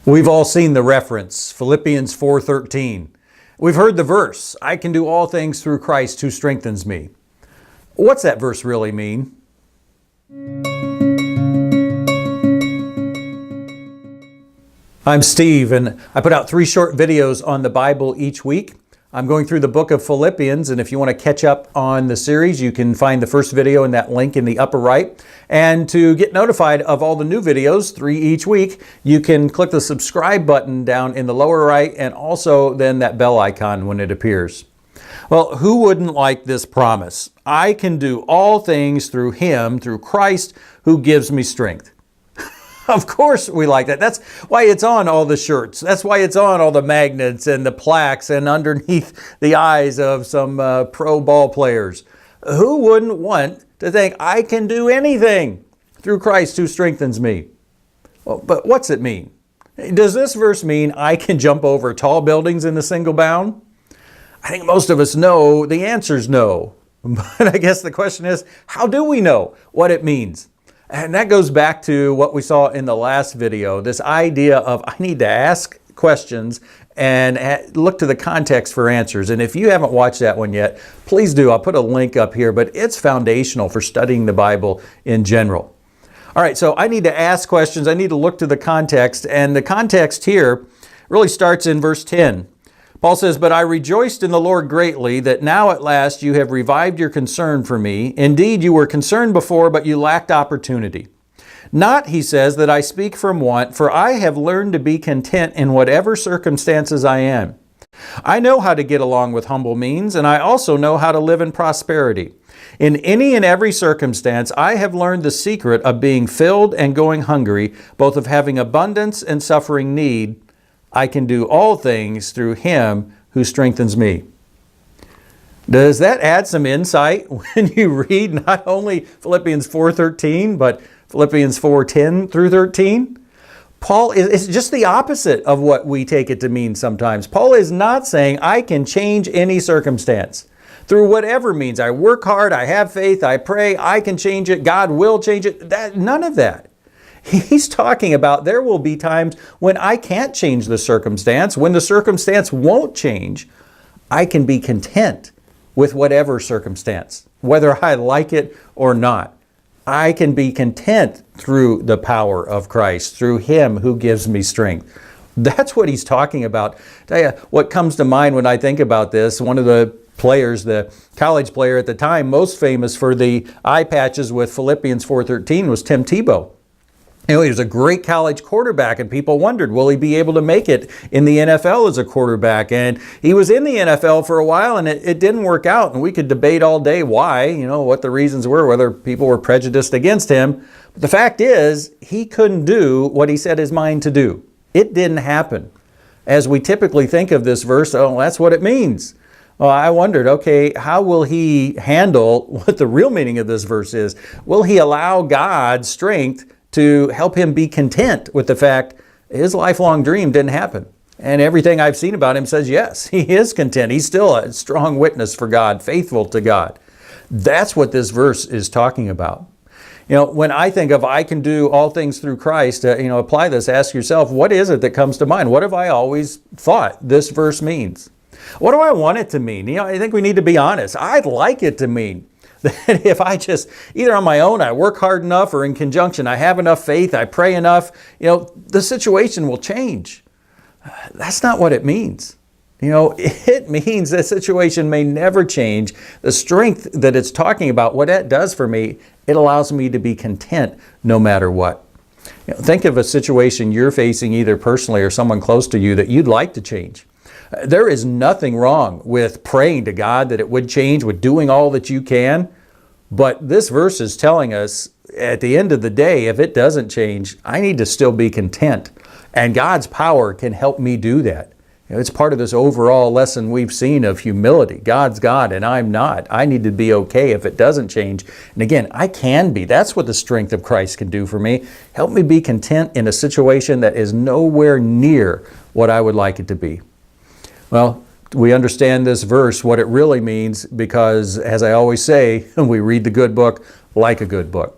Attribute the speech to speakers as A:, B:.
A: We've all seen the reference, Philippians 4:13. We've heard the verse, I can do all things through Christ who strengthens me. What's that verse really mean? I'm Steve, and I put out 3 short videos on the Bible each week. I'm going through the book of Philippians, and if you want to catch up on the series, you can find the first video in that link in the upper right. And to get notified of all the new videos, 3 each week, you can click the subscribe button down in the lower right, and also then that bell icon when it appears. Well, who wouldn't like this promise? I can do all things through Him, through Christ, who gives me strength. Of course we like that. That's why it's on all the shirts. That's why it's on all the magnets and the plaques and underneath the eyes of some pro ball players. Who wouldn't want to think, I can do anything through Christ who strengthens me? Well, but what's it mean? Does this verse mean I can jump over tall buildings in a single bound? I think most of us know the answer is no. But I guess the question is, how do we know what it means? And that goes back to what we saw in the last video, this idea of I need to ask questions and look to the context for answers. And if you haven't watched that one yet, please do. I'll put a link up here, but it's foundational for studying the Bible in general. All right, so I need to ask questions. I need to look to the context. And the context here really starts in verse 10. Paul says, "But I rejoiced in the Lord greatly that now at last you have revived your concern for me. Indeed, you were concerned before, but you lacked opportunity. Not," he says, "that I speak from want, for I have learned to be content in whatever circumstances I am. I know how to get along with humble means, and I also know how to live in prosperity. In any and every circumstance, I have learned the secret of being filled and going hungry, both of having abundance and suffering need. I can do all things through Him who strengthens me." Does that add some insight when you read not only Philippians 4:13, but Philippians 4:10 through 13? Paul is just the opposite of what we take it to mean sometimes. Paul is not saying I can change any circumstance through whatever means. I work hard, I have faith, I pray, I can change it, God will change it. None of that. He's talking about there will be times when I can't change the circumstance. When the circumstance won't change, I can be content with whatever circumstance, whether I like it or not. I can be content through the power of Christ, through Him who gives me strength. That's what he's talking about. Tell you what comes to mind when I think about this. One of the players, the college player at the time, most famous for the eye patches with Philippians 4:13 was Tebow. You know, he was a great college quarterback, and people wondered, will he be able to make it in the NFL as a quarterback? And he was in the NFL for a while, and it didn't work out. And we could debate all day why, what the reasons were, whether people were prejudiced against him. But the fact is, he couldn't do what he set his mind to do. It didn't happen. As we typically think of this verse, oh, that's what it means. Well, I wondered, okay, how will he handle what the real meaning of this verse is? Will he allow God's strength to help him be content with the fact his lifelong dream didn't happen? And everything I've seen about him says, yes, he is content. He's still a strong witness for God, faithful to God. That's what this verse is talking about. When I think of I can do all things through Christ, apply this, ask yourself, what is it that comes to mind? What have I always thought this verse means? What do I want it to mean? I think we need to be honest. I'd like it to mean that if I just, either on my own, I work hard enough, or in conjunction, I have enough faith, I pray enough, the situation will change. That's not what it means. It means the situation may never change. The strength that it's talking about, what that does for me, it allows me to be content no matter what. Think of a situation you're facing either personally or someone close to you that you'd like to change. There is nothing wrong with praying to God that it would change, with doing all that you can. But this verse is telling us at the end of the day, if it doesn't change, I need to still be content. And God's power can help me do that. It's part of this overall lesson we've seen of humility. God's God and I'm not. I need to be okay if it doesn't change. And again, I can be. That's what the strength of Christ can do for me. Help me be content in a situation that is nowhere near what I would like it to be. Well, we understand this verse, what it really means, because as I always say, we read the good book like a good book.